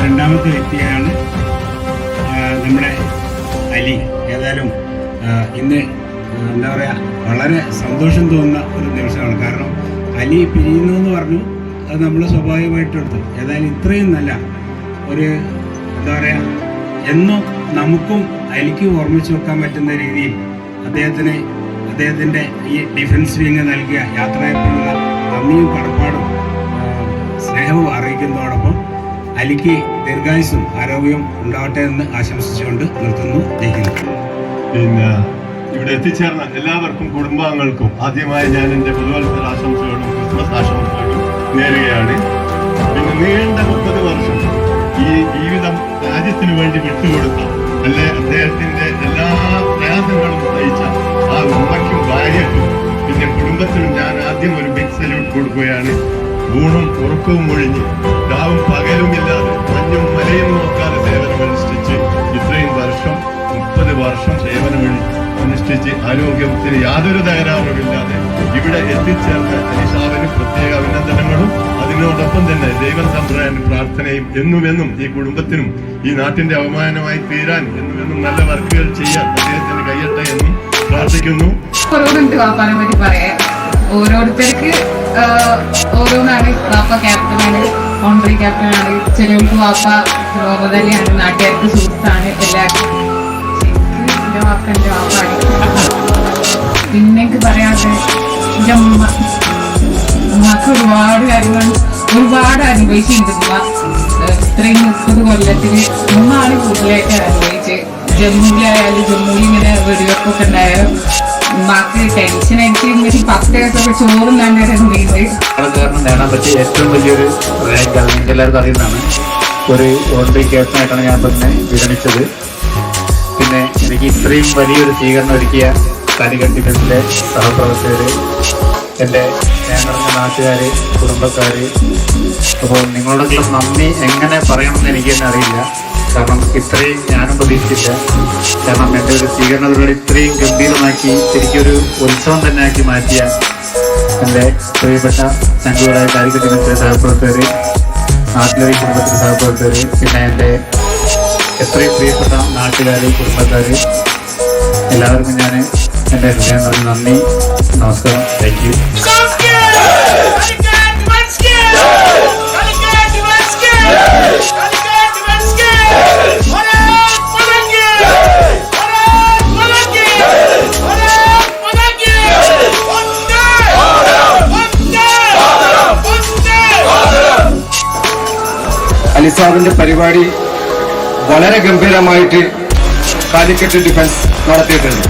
രണ്ടാമത്തെ വ്യക്തിയാണ് നമ്മുടെ അലി. ഏതായാലും ഇന്ന് എന്താ പറയുക, വളരെ സന്തോഷം തോന്നുന്ന ഒരു നിമിഷമാണ്. കാരണം അലി പിരിയുന്നു എന്ന് പറഞ്ഞു, അത് നമ്മൾ സ്വാഭാവികമായിട്ടും എടുത്തു. ഏതായാലും ഇത്രയും നല്ല ഒരു എന്താ പറയുക, എന്നും നമുക്കും അലിക്കും ഓർമ്മിച്ച് വെക്കാൻ പറ്റുന്ന രീതിയിൽ അദ്ദേഹത്തിൻ്റെ ഈ ഡിഫൻസ് വിങ് നൽകിയ യാത്രയെക്കുറിച്ചുള്ള നന്ദിയും കടപ്പാടും സ്നേഹവും അറിയിക്കുന്നതോടൊപ്പം അലിക്ക് ദീർഘായുസ്സും ആരോഗ്യവും ഉണ്ടാവട്ടെ എന്ന് ആശംസിച്ചുകൊണ്ട് നിർത്തുന്നു. ജയിക്കുന്നു. പിന്നെ ഇവിടെ എത്തിച്ചേർന്ന എല്ലാവർക്കും, കുടുംബാംഗങ്ങൾക്കും ആദ്യമായി ഞാൻ എൻ്റെ പുതുവത്സര ആശംസകളും ക്രിസ്മസ് ആശംസകളും നേരുകയാണ്. പിന്നെ നീണ്ട 30 വർഷം ഈ ജീവിതം രാജ്യത്തിന് വേണ്ടി വിട്ടുകൊടുത്ത, അല്ലെ അദ്ദേഹത്തിന്റെ എല്ലാ പ്രയാസങ്ങളും സഹിച്ച ആ ഉമ്മയ്ക്കും ഭാര്യയ്ക്കും പിന്നെ കുടുംബത്തിനും ഞാൻ ആദ്യം ഒരു ബിഗ് സല്യൂട്ട് കൊടുക്കുകയാണ്. ഊണും ഉറക്കവും ഒഴിഞ്ഞ് രാവും പകലും ഇല്ലാതെ മഞ്ഞും മലയും നോക്കാതെ സേവനമനുഷ്ഠിച്ച് ഇത്രയും വർഷം 30 വർഷം സേവനമനുഷ്ഠിച്ച് ആരോഗ്യത്തിന് യാതൊരു തകരാറുമില്ലാതെ ഇവിടെ എത്തിച്ചേർന്ന അലിസാബിന് പ്രത്യേക അഭിനന്ദനങ്ങളും അതിനോടൊപ്പം തന്നെ ദൈവം തമ്പുരാന്റെ പ്രാർത്ഥനയും എന്നുമെന്നും ഈ കുടുംബത്തിനും ഈ നാട്ടിന്റെ അവമാനമായി തീരാൻ എന്നുമെന്നും നല്ല വർക്കുകൾ ചെയ്യാൻ അദ്ദേഹത്തിന് കഴിയട്ടെ എന്നും പ്രാർത്ഥിക്കുന്നു. ഓരോരുത്തർക്ക് ഓരോന്നാണ്. വാപ്പ ക്യാപ്റ്റനാണ്, ഓണറി ക്യാപ്റ്റനാണ്, ചിലവർക്ക് വാപ്പ ലോകതന്നെയാണ്, നാട്ടുകാർക്ക് സുഹൃത്താണ്, എല്ലാവർക്കും എന്റെ വാപ്പ എന്റെ വാപ്പാണ്. പിന്നെ എനിക്ക് പറയാതെ എന്റെ ഉമ്മക്ക് ഒരുപാട് കാര്യങ്ങൾ ഒരുപാട് അനുഭവിച്ചിട്ടുണ്ട്. ഇത്രയും 30 കൊല്ലത്തിന് ഉമ്മാണ് കൂടുതലായിട്ട് അനുഭവിച്ച്. ജമ്മുവിലായാലും ജമ്മുവിൽ ഇങ്ങനെ വെടിവെപ്പൊക്കെ ഉണ്ടായാലും ഉമ്മാക്ക് ടെൻഷൻ അടിച്ച് 10 ദിവസമൊക്കെ ചോറും തന്നെ കാരണം നേടാൻ പറ്റിയ ഏറ്റവും വലിയൊരു റാങ്ക് അത് നിങ്ങൾക്ക് എല്ലാവർക്കും അറിയുന്നതാണ്. ഒരു ഓൺലി ക്യാപ്റ്റനായിട്ടാണ് ഞാൻ തന്നെ വിരമിച്ചത്. പിന്നെ എനിക്ക് ഇത്രയും വലിയൊരു സ്വീകരണം ഒരുക്കിയ കാലിക്കറ്റ് ഡിഫൻസിലെ സഹപ്രവർത്തകര്, എൻ്റെ ഞങ്ങളുടെ നാട്ടുകാർ, കുടുംബക്കാർ, അപ്പോൾ നിങ്ങളോടൊക്കെ നന്ദി എങ്ങനെ പറയണമെന്ന് എനിക്ക് തന്നെ അറിയില്ല. കാരണം ഇത്രയും ഞാനും പ്രതീക്ഷിച്ചില്ല. കാരണം എൻ്റെ ഒരു സ്വീകരണ പരിപാടി ഇത്രയും ഗംഭീരമാക്കി ശരിക്കൊരു ഉത്സവം തന്നെ ആക്കി മാറ്റിയ എൻ്റെ പ്രിയപ്പെട്ട ചങ്കുകളായ കാലിക്കറ്റ് ഡിഫൻസിലെ സഹപ്രവർത്തകർ, നാട്ടിലെ കുടുംബത്തിലെ സഹപ്രവർത്തകർ, പിന്നെ എൻ്റെ എത്രയും പ്രിയപ്പെട്ട നാട്ടുകാർ, കുടുംബക്കാർ, എല്ലാവർക്കും ഞാൻ എൻ്റെ ഹൃദയം നിറഞ്ഞ നന്ദി, നമസ്കാരം. Thank you. അലിസാബിന്റെ പരിപാടി വളരെ ഗംഭീരമായിട്ട് കാലിക്കറ്റ് ഡിഫൻസ് നടത്തിയിട്ടുണ്ട്.